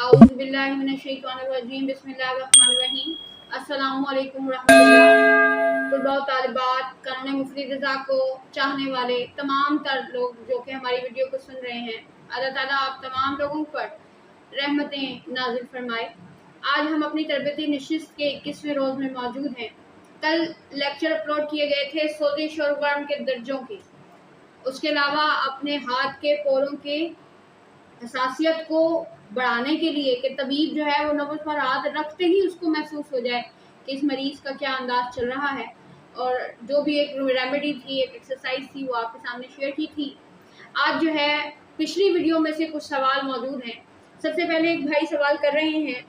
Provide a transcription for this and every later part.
औज़ुबिल्लाहिमिनश्शैतानिर्रजीम बिस्मिल्लाहिर्रहमानिर्रहीम। अस्सलामु अलैकुम रहमतुल्लाह। तलबा व तालिबात, कानून मुफीद रज़ा को चाहने वाले तमाम तर लोग जो कि हमारी वीडियो को सुन रहे हैं, अल्लाह ताला आप तमाम लोगों पर रहमतें नाज़िल फरमाए। आज हम अपनी तरबियती नशिस्त के 21वें रोज़ में मौजूद हैं। कल लेक्चर अपलोड किए गए थे सोजिश और वर्म के दर्जों के। उसके अलावा अपने हाथ के पोरों के हसासियत को बढ़ाने के लिए कि तबीब जो है वो नब्ज़ पर हाथ रखते ही उसको महसूस हो जाए कि इस मरीज़ का क्या अंदाज चल रहा है, और जो भी एक रेमेडी थी, एक एक्सरसाइज थी, वो आपके सामने शेयर की थी। आज जो है पिछली वीडियो में से कुछ सवाल मौजूद हैं। सबसे पहले एक भाई सवाल कर रहे हैं,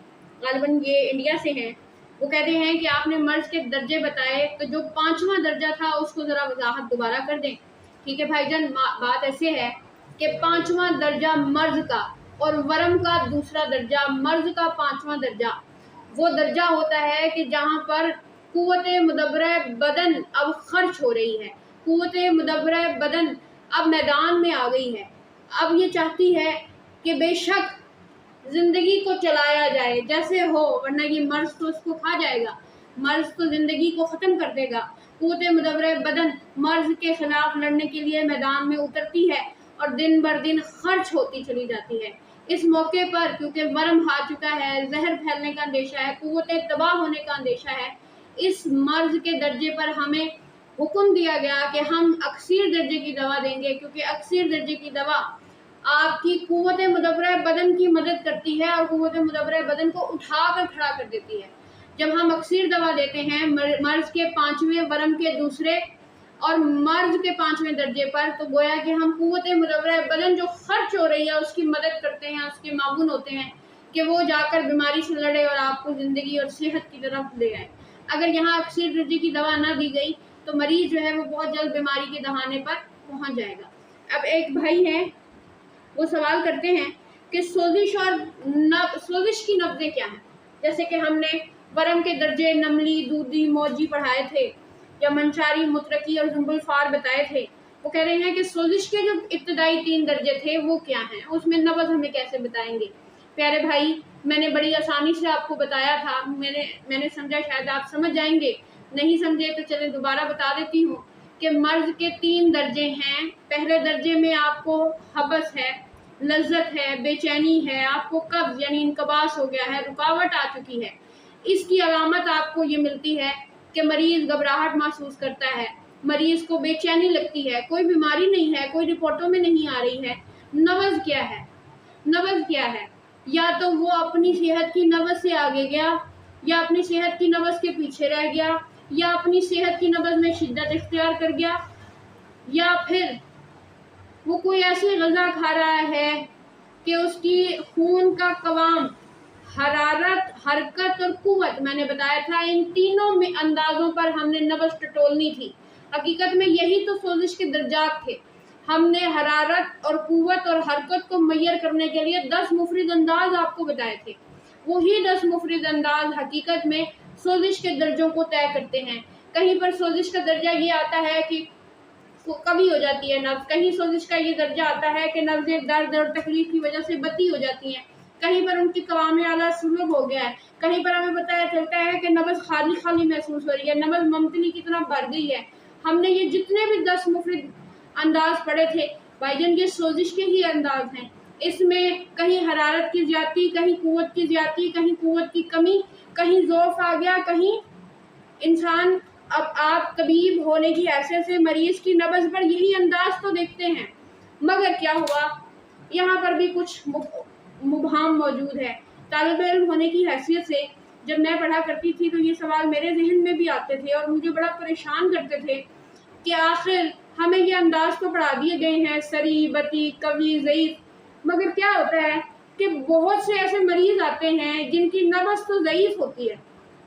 गालिबन ये इंडिया से हैं। वो कहते हैं कि आपने मर्ज के दर्जे बताए, तो जो 5वां दर्जा था उसको ज़रा वजाहत दोबारा कर दें। ठीक है भाईजान, बात ऐसे है कि 5वां दर्जा मर्ज का और वरम का दूसरा दर्जा, मर्ज का 5वां दर्जा वो दर्जा होता है कि जहाँ पर कुव्वते मुदब्बरा बदन अब खर्च हो रही है, कुव्वते मुदब्बरा बदन अब मैदान में आ गई है। अब ये चाहती है कि बेशक जिंदगी को चलाया जाए जैसे हो, वरना ये मर्ज तो उसको खा जाएगा, मर्ज तो जिंदगी को ख़त्म कर देगा। कुव्वते मुदब्बरा बदन मर्ज के खिलाफ लड़ने के लिए मैदान में उतरती है और दिन बर दिन खर्च होती चली जाती है। इस मौके पर क्योंकि वरम आ चुका है, जहर फैलने का अंदेशा है, कुव्वतें तबाह होने का अंदेशा है, इस मर्ज के दर्जे पर हमें हुक्म दिया गया कि हम अक्सीर दर्जे की दवा देंगे, क्योंकि अक्सीर दर्जे की दवा आपकी कुव्वते मुदब्बरा बदन की मदद करती है और कुव्वते मुदब्बरा बदन को उठा कर खड़ा कर देती है। जब हम अक्सीर दवा देते हैं मर्ज के 5वें, वरम के दूसरे और मर्ज के 5वें दर्जे पर, तो गोया कि हम कुव्वते मुदब्बरा बदन जो खर्च हो रही है उसकी मदद करते हैं, उसके मामून होते हैं कि वो जाकर बीमारी से लड़े और आपको ज़िंदगी और सेहत की तरफ ले आए। अगर यहाँ अक्सीर दर्जे की दवा ना दी गई तो मरीज़ जो है वो बहुत जल्द बीमारी के दहाने पर पहुँच जाएगा। अब एक भाई हैं, वो सवाल करते हैं कि सोजिश और सोजिश की नब्ज़ें क्या हैं। जैसे कि हमने वरम के दर्जे नमली, दूधी, मौजी पढ़ाए थे, या मंशारी, मुतरकी और जुम्बुल फार बताए थे। वो कह रहे हैं कि सोजिश के जो इब्तदाई 3 दर्जे थे वो क्या हैं, उसमें नब्ज़ हमें कैसे बताएंगे। प्यारे भाई, मैंने बड़ी आसानी से आपको बताया था, मैंने समझा शायद आप समझ जाएंगे, नहीं समझे तो चले दोबारा बता देती हूँ कि मर्ज के 3 दर्जे हैं। पहले दर्जे में आपको हबस है, लज्जत है, बेचैनी है, आपको कब्ज़ यानी इनकबास हो गया है, रुकावट आ चुकी है। इसकी अलामत आपको ये मिलती है कि मरीज़ घबराहट महसूस करता है, मरीज़ को बेचैनी लगती है, कोई बीमारी नहीं है, कोई रिपोर्टों में नहीं आ रही है। नब्ज़ क्या है? नब्ज़ क्या है? या तो वो अपनी सेहत की नब्ज़ से आगे गया, या अपनी सेहत की नब्ज़ के पीछे रह गया, या अपनी सेहत की नब्ज़ में शिद्दत इख्तियार कर गया, या फिर वो कोई ऐसी ग़िज़ा खा रहा है कि उसकी खून का कवाम, हरारत, हरकत और कुव्वत, मैंने बताया था इन तीनों में अंदाज़ों पर हमने नब्ज़ टटोलनी थी। हकीकत में यही तो सोजिश के दर्जात थे। हमने हरारत और कुव्वत और हरकत को मुय्यर करने के लिए 10 मुफरिद अंदाज आपको बताए थे। वही 10 मुफरिद अंदाज हकीकत में सोजिश के दर्जों को तय करते हैं। कहीं पर सोजिश का दर्जा ये आता है कि कभी हो जाती है नब्ज़, कहीं सोजिश का ये दर्जा आता है कि नब्ज़ें दर्द और तकलीफ की वजह से बत्ती हो जाती हैं, कहीं पर उनकी कवामे आला सुलभ हो गया है, कहीं पर हमें बताया चलता है कि नब्ज़ खाली खाली महसूस हो रही है, नब्ज़ ममतली की तरह भर गई है। हमने ये जितने भी 10 मुफरिद अंदाज पढ़े थे भाईजान, ये सोजिश के ही अंदाज हैं। इसमें कहीं हरारत की ज़्यादती, कहीं कुव्वत की ज़्यादती, कहीं कुव्वत की कमी, कहीं ज़ौफ़ आ गया, कहीं इंसान। अब आप तबीब होने की हैसियत से मरीज़ की नब्ज़ पर यही अंदाज तो देखते हैं, मगर क्या हुआ, यहाँ पर भी कुछ मुबहम मौजूद है। तालिब इल्म होने की हैसियत से जब मैं पढ़ा करती थी तो ये सवाल मेरे जहन में भी आते थे और मुझे बड़ा परेशान करते थे कि आखिर हमें ये अंदाज तो पढ़ा दिए गए हैं, सरी, बती, कवी, ज़ईफ़, मगर क्या होता है कि बहुत से ऐसे मरीज़ आते हैं जिनकी नब्ज़ तो ज़ईफ़ होती है,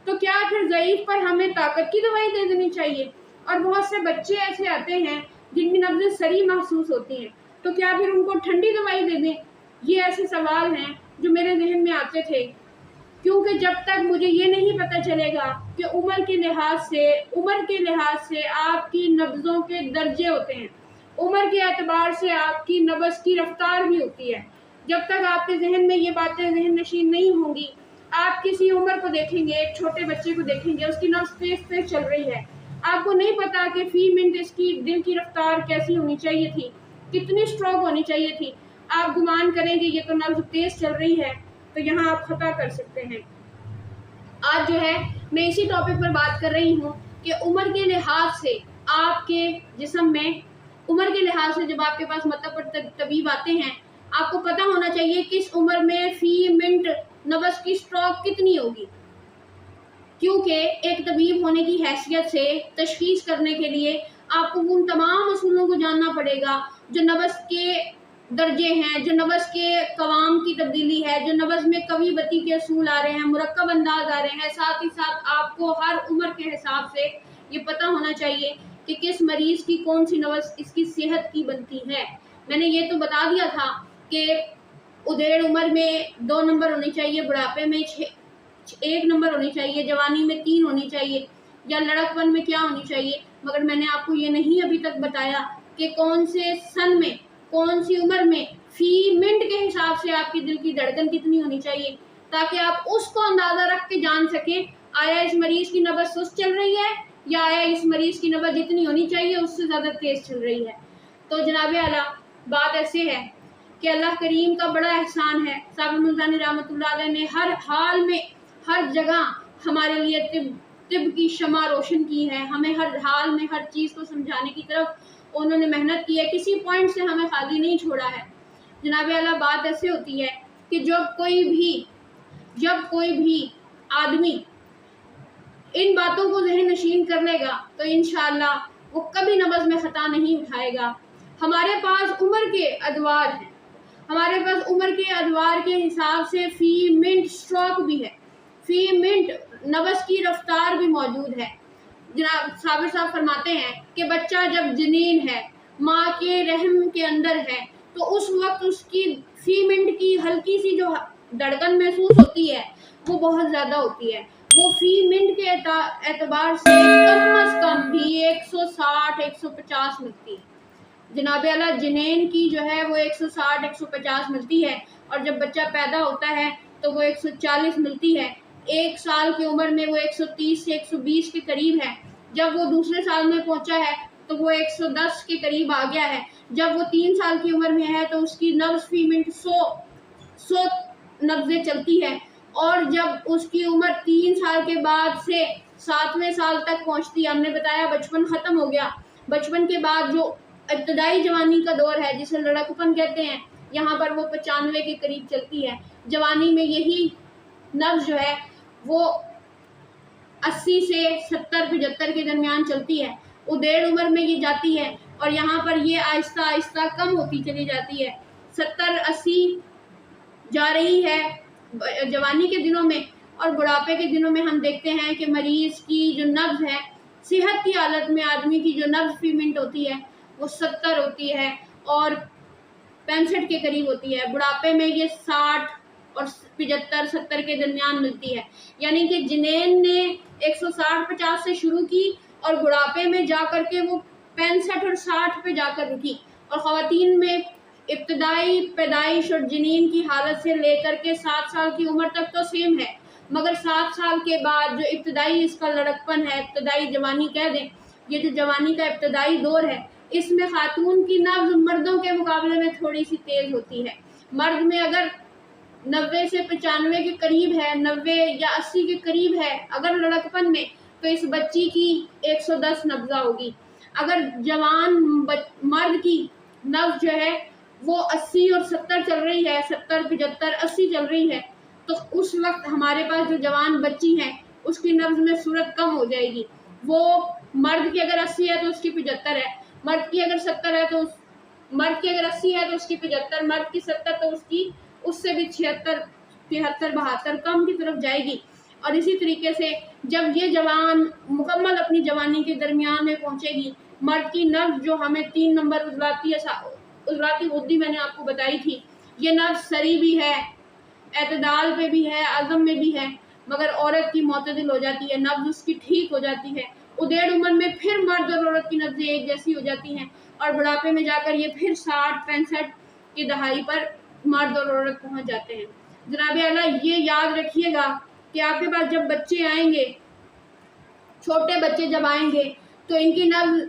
तो क्या फिर ज़ईफ़ पर हमें ताकत की दवाई दे देनी चाहिए? और बहुत से बच्चे ऐसे आते हैं जिनकी नब्ज़ें सरी महसूस होती हैं, तो क्या फिर उनको ठंडी दवाई दे दें? ये ऐसे सवाल हैं जो मेरे जहन में आते थे, क्योंकि जब तक मुझे ये नहीं पता चलेगा कि उम्र के लिहाज से आपकी नब्ज़ों के दर्जे होते हैं, उम्र के एतबार से आपकी नब्ज़ की रफ्तार भी होती है। जब तक आपके जहन में ये बातें जहन नशीन नहीं होंगी, आप किसी उम्र को देखेंगे, एक छोटे बच्चे को देखेंगे, उसकी नब्ज़ तेज तेज चल रही है, आपको नहीं पता कि फी मिनट इसकी दिल की रफ्तार कैसी होनी चाहिए थी, कितनी स्ट्रोक होनी चाहिए थी, आप गुमान करेंगे ये तो नब्ज़ तेज चल रही है, तो यहाँ आप खता कर सकते हैं। आज जो है मैं इसी टॉपिक पर बात कर रही हूँ कि उम्र के लिहाज से आपके जिस्म में, उम्र के लिहाज से जब आपके पास मतलब पर तबीब आते हैं, आपको पता होना चाहिए किस उम्र में फी मिनट नब्ज़ की स्ट्रोक कितनी होगी, क्योंकि एक तबीब होने की हैसियत से तशखीस करने के लिए आपको उन तमाम असूलों को जानना पड़ेगा जो नब्ज़ के दर्जे हैं, जो नब्ज़ के कवाम की तब्दीली है, जो नब्ज़ में कवी बत्ती के असूल आ रहे हैं, मुरक्कब अंदाज आ रहे हैं। साथ ही साथ आपको हर उम्र के हिसाब से ये पता होना चाहिए कि किस मरीज़ की कौन सी नब्ज़ इसकी सेहत की बनती है। मैंने ये तो बता दिया था कि उधेड़ उम्र में 2 नंबर होने चाहिए, बुढ़ापे में 1 नंबर होनी चाहिए, जवानी में 3 होनी चाहिए, या लड़कपन में क्या होनी चाहिए, मगर मैंने आपको ये नहीं अभी तक बताया कि कौन से सन में, कौन सी उम्र में फी मिनट के हिसाब से आपकी दिल की धड़कन कितनी होनी चाहिए, ताकि आप उसको अंदाज़ा रख के जान सकें आया इस मरीज़ की नब्ज़ सुस्त चल रही है या आया इस मरीज़ की नब्ज़ जितनी होनी चाहिए उससे ज़्यादा तेज़ चल रही है। तो जनाब आला बात ऐसे है कि अल्लाह करीम का बड़ा एहसान है। साबिर मुल्तानी रहमतुल्लाह अलैह ने हर हाल में, हर जगह हमारे लिए तिब की शमा रोशन की है, हमें हर हाल में हर चीज़ को समझाने की तरफ उन्होंने मेहनत की है, किसी पॉइंट से हमें खाली नहीं छोड़ा है। जनाब आला बात ऐसे होती है कि जब कोई भी आदमी इन बातों को ज़हन नशीन कर लेगा तो इंशाअल्लाह वो कभी नब्ज़ में ख़ता नहीं उठाएगा। हमारे पास उम्र के अदवार हैं, हमारे पास उम्र के अदवार के हिसाब से फ़ी मिनट स्ट्रोक भी है, फ़ी मिनट नब्ज़ की रफ्तार भी मौजूद है। जनाब साबिर साहब फरमाते हैं कि बच्चा जब जनीन है, माँ के रहम के अंदर है, तो उस वक्त उसकी फी मिनट की हल्की सी जो धड़कन महसूस होती है वो बहुत ज़्यादा होती है। वो फी मिनट के एतबार से कम अज़ कम भी 160-150 मिलती है। जनाब आला जनीन की जो है वो 160-150 मिलती है, और जब बच्चा पैदा होता है तो वो 140 मिलती है। 1 साल की उम्र में वो 130 से 120 के करीब है। जब वो दूसरे साल में पहुंचा है तो वो 110 के करीब आ गया है। जब वो 3 साल की उम्र में है तो उसकी नब्ज़ फी मिनट 100 नब्ज़ें चलती है, और जब उसकी उम्र 3 साल के बाद से 7वें साल तक पहुंचती है, हमने बताया बचपन ख़त्म हो गया, बचपन के बाद जो इब्तदाई जवानी का दौर है जिसे लड़कपन कहते हैं, यहाँ पर वो 95 के करीब चलती है। जवानी में यही नब्ज़ जो है वो 80 से 70-75 के दरमियान चलती है। उधेड़ उम्र में ये जाती है और यहाँ पर ये आहिस्ता आहिस्ता कम होती चली जाती है, 70-80 जा रही है जवानी के दिनों में, और बुढ़ापे के दिनों में हम देखते हैं कि मरीज़ की जो नब्ज़ है, सेहत की हालत में आदमी की जो नब्ज़ फी मिनट होती है वो 70 होती है और 65 के करीब होती है। बुढ़ापे में ये 60 और 75-70 के दरमियान मिलती है। यानी कि जिनेन ने 160-50 से शुरू की और बुढ़ापे में जा कर के वो 65 और 60 पे जाकर रुकी। और ख़वातीन में इब्तदाई पैदाइश और जनीन की हालत से लेकर के 7 साल की उम्र तक तो सेम है, मगर 7 साल के बाद जो इब्तदाई इसका लड़कपन है, इब्तदाई जवानी कह दें, ये जो जवानी का इब्तदाई दौर है, इसमें खातून की नब्ज़ मर्दों के मुकाबले में थोड़ी सी तेज़ होती है। मर्द में अगर 90 से 95 के करीब है, 90 या 80 के करीब है अगर लड़कपन में, तो इस बच्ची की 110 नब्ज़ा होगी। अगर जवान मर्द की नब्ज़ जो है वो 80 और 70 चल रही है, 70, 75, 80 चल रही है, तो उस वक्त हमारे पास जो जवान बच्ची है उसकी नब्ज़ में सूरत कम हो जाएगी। वो मर्द की अगर 80 है तो उसकी 75 है, मर्द की अगर 70 है तो मर्द की अगर 80 है तो उसकी 75, मर्द की 70 तो उसकी उससे भी 76, 73, 72 कम की तरफ जाएगी। और इसी तरीके से जब ये जवान मुकम्मल अपनी जवानी के दरमियान में पहुँचेगी, मर्द की नब्ज़ जो हमें 3 नंबर उजलाती गुद्दी मैंने आपको बताई थी, ये नब्ज़ सरी भी है, एतदाल पे भी है, आज़म में भी है, मगर औरत की मोतदिल हो जाती है, नब्ज़ उसकी ठीक हो जाती है। उधेड़ उम्र में फिर मर्द और औरत की नब्ज़ें एक जैसी हो जाती हैं, और बुढ़ापे में जाकर ये फिर 60-65 की दहाई पर مرد اور عورت پہنچ جاتے ہیں۔ جناب اعلیٰ یہ یاد رکھیے گا کہ آپ کے پاس جب بچے آئیں گے، چھوٹے بچے جب آئیں گے تو ان کی نبض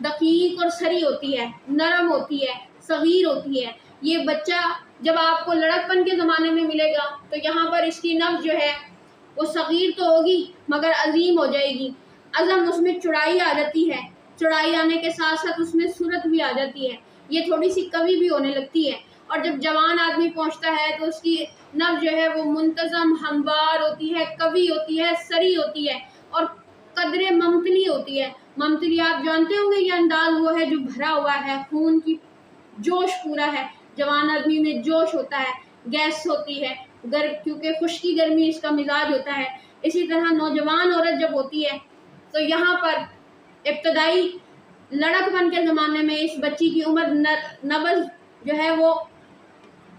دقیق اور سری ہوتی ہے، نرم ہوتی ہے، صغیر ہوتی ہے۔ یہ بچہ جب آپ کو لڑک پن کے زمانے میں ملے گا تو یہاں پر اس کی نبض جو ہے وہ صغیر تو ہوگی مگر عظیم ہو جائے گی۔ عظم اس میں چڑائی آ جاتی ہے، چڑائی آنے کے ساتھ ساتھ اس میں صورت بھی آ جاتی ہے، یہ تھوڑی سی قوی بھی ہونے لگتی ہے۔ اور جب جوان آدمی پہنچتا ہے تو اس کی نبض جو ہے وہ منتظم، ہموار ہوتی ہے، قوی ہوتی ہے، سری ہوتی ہے اور قدرے ممتلی ہوتی ہے۔ ممتلی آپ جانتے ہوں گے، یہ انداز وہ ہے جو بھرا ہوا ہے، خون کی جوش پورا ہے۔ جوان آدمی میں جوش ہوتا ہے، گیس ہوتی ہے، کیونکہ خشکی گرمی اس کا مزاج ہوتا ہے۔ اسی طرح نوجوان عورت جب ہوتی ہے تو یہاں پر ابتدائی لڑک پن کے زمانے میں اس بچی کی عمر نبض جو ہے وہ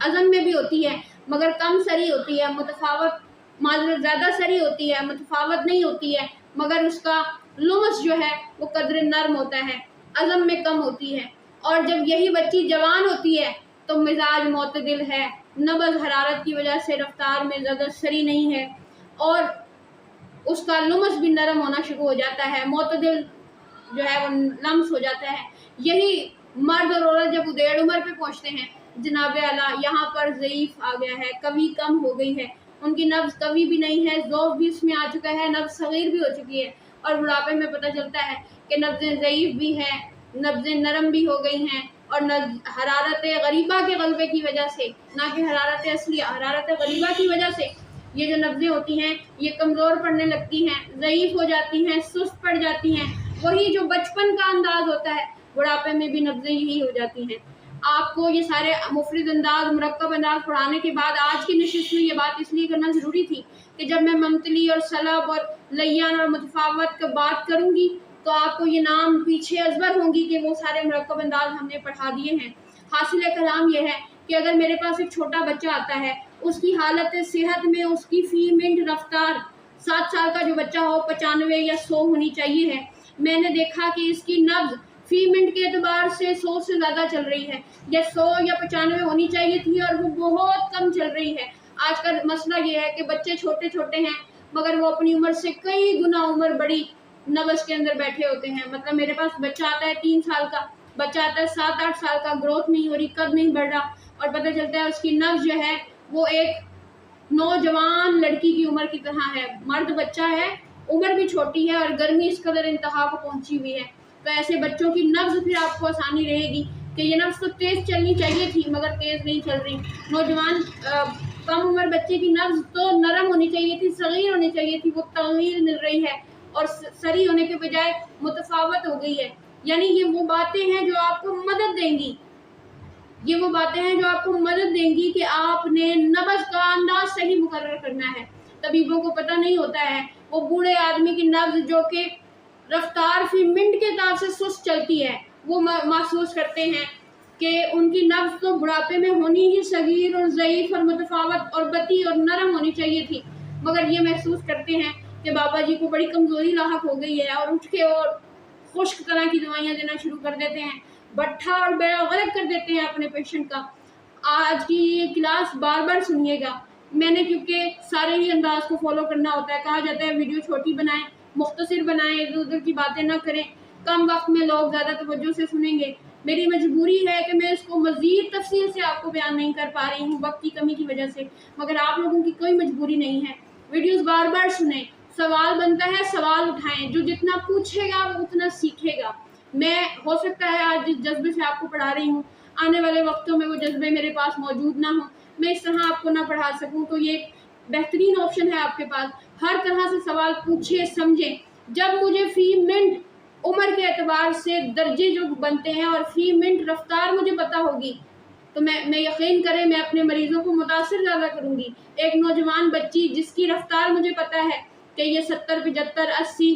عظم میں بھی ہوتی ہے مگر کم سری ہوتی ہے، معذرت زیادہ سری ہوتی ہے، متفاوت نہیں ہوتی ہے، مگر اس کا لمس جو ہے وہ قدر نرم ہوتا ہے، عظم میں کم ہوتی ہے۔ اور جب یہی بچی جوان ہوتی ہے تو مزاج معتدل ہے، نبض حرارت کی وجہ سے رفتار میں زیادہ سری نہیں ہے اور اس کا لمس بھی نرم ہونا شروع ہو جاتا ہے، معتدل جو ہے وہ لمس ہو جاتا ہے۔ یہی مرد اور عورت جب ادیڑ عمر پہ پہنچتے ہیں جناب اعلیٰ، یہاں پر ضعیف آ گیا ہے، قوی کم ہو گئی ہے، ان کی نبض قوی بھی نہیں ہے، ذوف بھی اس میں آ چکا ہے، نبض صغیر بھی ہو چکی ہے اور بڑھاپے میں پتہ چلتا ہے کہ نبضیں ضعیف بھی ہیں، نبضیں نرم بھی ہو گئی ہیں اور حرارت غریبہ کے غلبے کی وجہ سے، نہ کہ حرارت اصلی، حرارت غریبہ کی وجہ سے یہ جو نبضیں ہوتی ہیں یہ کمزور پڑنے لگتی ہیں، ضعیف ہو جاتی ہیں، سست پڑ جاتی ہیں۔ وہی جو بچپن کا انداز ہوتا ہے بڑھاپے میں بھی نبضیں یہی ہو جاتی ہیں۔ آپ کو یہ سارے مفرد انداز، مرکب انداز پڑھانے کے بعد آج کی نشست میں یہ بات اس لیے کرنا ضروری تھی کہ جب میں ممتلی اور سلب اور لیان اور متفاوت کا بات کروں گی تو آپ کو یہ نام پیچھے ازبر ہوں گی کہ وہ سارے مرکب انداز ہم نے پڑھا دیے ہیں۔ حاصل کلام یہ ہے کہ اگر میرے پاس ایک چھوٹا بچہ آتا ہے، اس کی حالت صحت میں اس کی فی منٹ رفتار 7 سال کا جو بچہ ہو 95 یا 100 ہونی چاہیے ہے، میں نے دیکھا کہ اس کی نبض فی منٹ کے اعتبار سے 100 سے زیادہ چل رہی ہے، یا 100 یا 95 ہونی چاہیے تھی اور وہ بہت کم چل رہی ہے۔ آج کا مسئلہ یہ ہے کہ بچے چھوٹے چھوٹے ہیں مگر وہ اپنی عمر سے کئی گنا عمر بڑی نبض کے اندر بیٹھے ہوتے ہیں۔ مطلب میرے پاس بچہ آتا ہے 3 سال کا، بچہ آتا ہے 7-8 سال کا، گروتھ نہیں ہو رہی، قد نہیں بڑھ رہا اور پتہ چلتا ہے اس کی نبض جو ہے وہ ایک نوجوان لڑکی کی عمر کی طرح ہے، مرد بچہ ہے، عمر بھی چھوٹی ہے اور گرمی اس قدر انتہا کو پہنچی ہوئی ہے۔ تو ایسے بچوں کی نبض پھر آپ کو آسانی رہے گی کہ یہ نبض تو تیز چلنی چاہیے تھی مگر تیز نہیں چل رہی۔ نوجوان کم عمر بچے کی نبض تو نرم ہونی چاہیے تھی، صغیر ہونی چاہیے تھی، وہ تغیر مل رہی ہے اور سری ہونے کے بجائے متفاوت ہو گئی ہے۔ یعنی یہ وہ باتیں ہیں جو آپ کو مدد دیں گی، یہ وہ باتیں ہیں جو آپ کو مدد دیں گی کہ آپ نے نبض کا انداز صحیح مقرر کرنا ہے۔ طبیبوں کو پتہ نہیں ہوتا ہے، وہ بوڑھے آدمی کی نبض جو کہ رفتار فی منٹ کے اعتبار سے سست چلتی ہے، وہ محسوس کرتے ہیں کہ ان کی نبض تو بڑھاپے میں ہونی ہی صغیر اور ضعیف اور متفاوت اور بطیء اور نرم ہونی چاہیے تھی، مگر یہ محسوس کرتے ہیں کہ بابا جی کو بڑی کمزوری لاحق ہو گئی ہے اور اٹھ کے اور خشک طرح کی دوائیاں دینا شروع کر دیتے ہیں، بٹھا اور بیڑا غرق کر دیتے ہیں اپنے پیشنٹ کا۔ آج کی یہ کلاس بار بار سنیے گا، میں نے کیونکہ سارے ہی انداز کو فالو کرنا ہوتا ہے، کہا جاتا ہے ویڈیو چھوٹی بنائیں، مختصر بنائیں، ادھر ادھر کی باتیں نہ کریں، کم وقت میں لوگ زیادہ توجہ سے سنیں گے۔ میری مجبوری ہے کہ میں اس کو مزید تفصیل سے آپ کو بیان نہیں کر پا رہی ہوں وقت کی کمی کی وجہ سے، مگر آپ لوگوں کی کوئی مجبوری نہیں ہے، ویڈیوز بار بار سنیں، سوال بنتا ہے سوال اٹھائیں، جو جتنا پوچھے گا وہ اتنا سیکھے گا۔ میں ہو سکتا ہے آج جس جذبے سے آپ کو پڑھا رہی ہوں آنے والے وقتوں میں وہ جذبے میرے پاس موجود نہ ہوں، میں اس طرح آپ کو نہ پڑھا سکوں، تو یہ ایک بہترین آپشن ہے آپ کے پاس، ہر طرح سے سوال پوچھیں سمجھیں۔ جب مجھے فی منٹ عمر کے اعتبار سے درجے جو بنتے ہیں اور فی منٹ رفتار مجھے پتہ ہوگی تو میں یقین کریں میں اپنے مریضوں کو متاثر زیادہ کروں گی۔ ایک نوجوان بچی جس کی رفتار مجھے پتہ ہے کہ یہ 70 75 80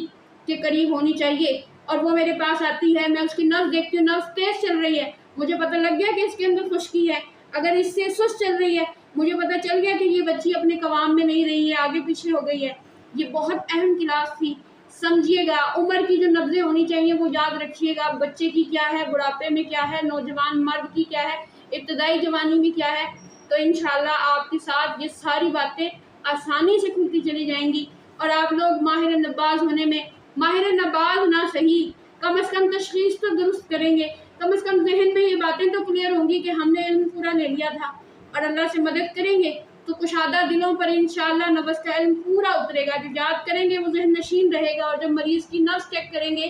کے قریب ہونی چاہیے اور وہ میرے پاس آتی ہے، میں اس کی نبض دیکھتی ہوں، نبض تیز چل رہی ہے، مجھے پتہ لگ گیا کہ اس کے اندر خشکی ہے، اگر اس سے سست چل رہی ہے مجھے پتہ چل گیا کہ یہ بچی اپنے قوام میں نہیں رہی ہے، آگے پیچھے ہو گئی ہے۔ یہ بہت اہم کلاس تھی، سمجھیے گا، عمر کی جو نبضیں ہونی چاہیے وہ یاد رکھیے گا، بچے کی کیا ہے، بڑھاپے میں کیا ہے، نوجوان مرد کی کیا ہے، इब्तदाई जवानी में क्या है। तो इंशाल्लाह आपके साथ ये सारी बातें आसानी से खुलती चली जाएंगी और आप लोग माहिर नबाज होने में, माहिर नबाज ना सही, कम से कम तशखीस तो दुरुस्त करेंगे, कम से कम जहन में ये बातें तो क्लियर होंगी कि हमने इल्म पूरा ले लिया था। और अल्लाह से मदद करेंगे तो कुशादा दिलों पर इंशाल्लाह नब्ज़ का इल्म पूरा उतरेगा, जो याद करेंगे वो जहन नशीन रहेगा। और जब मरीज़ की नब्ज़ चेक करेंगे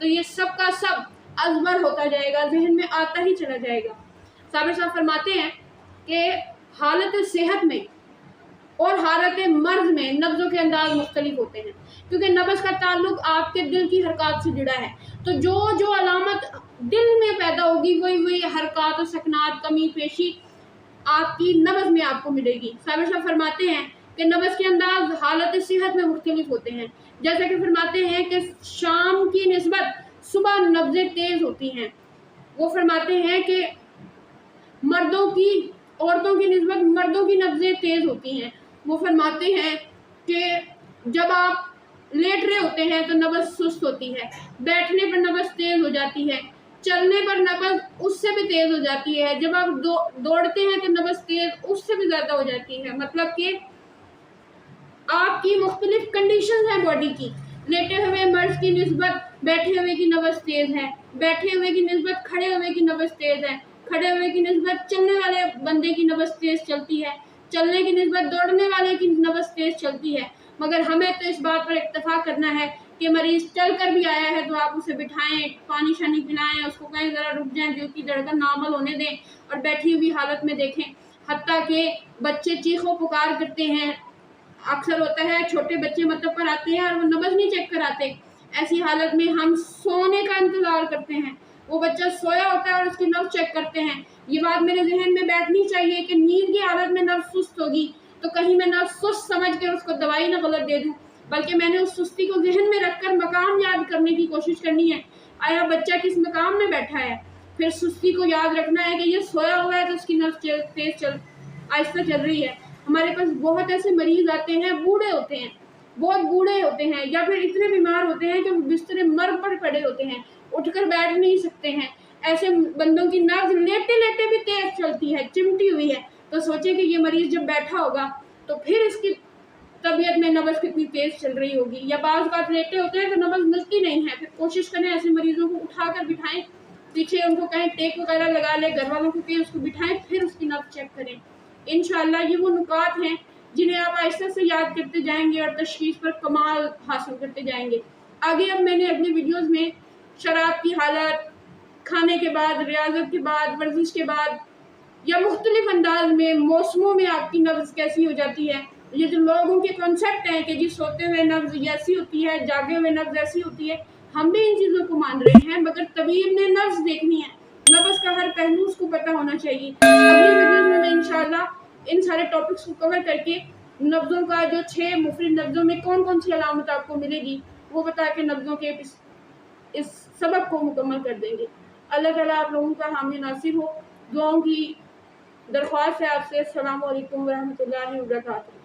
तो ये सब का सब अजबर होता जाएगा, जहन में आता ही चला जाएगा। साबिर साहब फरमाते हैं कि हालत सेहत में और हालत मर्ज में नब्ज़ों के अंदाज मुख्तलिफ होते हैं, क्योंकि नब्ज़ का ताल्लुक आपके दिल की हरकत से जुड़ा है। तो जो जो अलामत दिल में पैदा होगी वही वही हरकत और सकनात, कमी पेशी आपकी नब्ज़ में आपको मिलेगी। साबिर साहब फरमाते हैं कि नब्ज़ के अंदाज हालत सेहत में मुख्तलिफ होते हैं। जैसा कि फरमाते हैं कि शाम की निस्बत सुबह नब्ज़ें तेज़ होती हैं। वो फरमाते हैं कि औरतों की निस्बत मर्दों की नब्ज़ें तेज़ होती हैं। वो फरमाते हैं कि जब आप लेट रहे होते हैं तो नब्ज़ सुस्त होती है, बैठने पर नब्ज़ तेज़ हो जाती है, चलने पर नब्ज़ उससे भी तेज़ हो जाती है, जब आप दौड़ते हैं तो नब्ज़ तेज़ उससे भी ज़्यादा हो जाती है। मतलब कि आपकी मुख्तलिफ कंडीशन है बॉडी की। लेटे हुए मर्द की निस्बत बैठे हुए की नब्ज़ तेज़ है, बैठे हुए की निस्बत खड़े हुए की नब्ज़ तेज़ है, खड़े हुए की निस्बत चलने वाले बंदे की नब्ज़ तेज़ चलती है, चलने की निस्बत दौड़ने वाले की नब्ज़ तेज़ चलती है। मगर हमें तो इस बात पर इत्तफाक करना है कि मरीज़ चल कर भी आया है तो आप उसे बिठाएं, पानी शानी पिलाएं, उसको कहें ज़रा रुक जाएं, दिल की धड़कन नॉर्मल होने दें और बैठी हुई हालत में देखें। हत्ता कि बच्चे चीखों पुकार करते हैं, अक्सर होता है छोटे बच्चे मतलब पर आते हैं और वो नब्ज़ नहीं चेक कराते। ऐसी हालत में हम सोने का इंतज़ार करते हैं, वो बच्चा सोया होता है और उसकी नब्ज़ चेक करते हैं। ये बात मेरे जहन में बैठनी चाहिए कि नींद की हालत में नब्ज़ सुस्त होगी तो कहीं मैं नब्ज़ सुस्त समझ कर उसको दवाई ना गलत दे दूँ, बल्कि मैंने उस सुस्ती को जहन में रखकर मकाम याद करने की कोशिश करनी है। आया बच्चा किस मकाम में बैठा है, फिर सुस्ती को याद रखना है कि ये सोया हुआ है तो उसकी नब्ज़ तेज़ आहिस्ता चल रही है। हमारे पास बहुत ऐसे मरीज़ आते हैं, बूढ़े होते हैं, बहुत बूढ़े होते हैं या फिर इतने बीमार होते हैं कि बिस्तरे मर पर पड़े होते हैं, उठकर बैठ नहीं सकते हैं। ऐसे बंदों की नब्ज़ लेटे लेटे भी तेज़ चलती है, चिमटी हुई है। तो सोचें कि ये मरीज़ जब बैठा होगा तो फिर इसकी तबीयत में नब्ज़ कितनी तेज़ चल रही होगी। या बाज़ बात लेटे होते हैं तो नब्ज़ मिलती नहीं है, फिर कोशिश करें ऐसे मरीज़ों को उठाकर बिठाएं, पीछे उनको कहें टेक वगैरह लगा ले, घर वालों को कहें उसको बिठाएं, फिर उसकी नब्ज़ चेक करें। इंशाअल्लाह ये वो नुकात हैं जिन्हें आप आहिस्ता से याद करते जाएंगे और तशखीस पर कमाल हासिल करते जाएंगे। आगे अब मैंने अपनी वीडियोज़ में शराब की हालत, खाने के बाद, रियाजत के बाद, वर्जिश के बाद या मुख्तलिफ अंदाज में मौसमों में आपकी नब्ज़ कैसी हो जाती है, ये जो लोगों के कॉन्सेप्ट हैं कि जी सोते हुए नब्ज़ ऐसी होती है, जागे हुए नब्ज़ ऐसी होती है, हम भी इन चीज़ों को मान रहे हैं, मगर तबीब ने नब्ज़ देखनी है, नब्ज़ का हर पहलू उसको पता होना चाहिए। अगली वीडियो में मैं इंशाअल्लाह इन सारे टॉपिक्स को कवर करके नब्ज़ों का जो 6 मुफरिद नब्ज़ों में कौन कौन सी अलामत आपको मिलेगी वो बता के नब्ज़ों के इस सबक को मुकम्मल कर देंगे। अल्लाह ताला आप लोगों का हामी नासिर हो। दुआओं की दरख्वास्त है आपसे। अस्सलामु अलैकुम व रहमतुल्लाहि व बरकातुहू।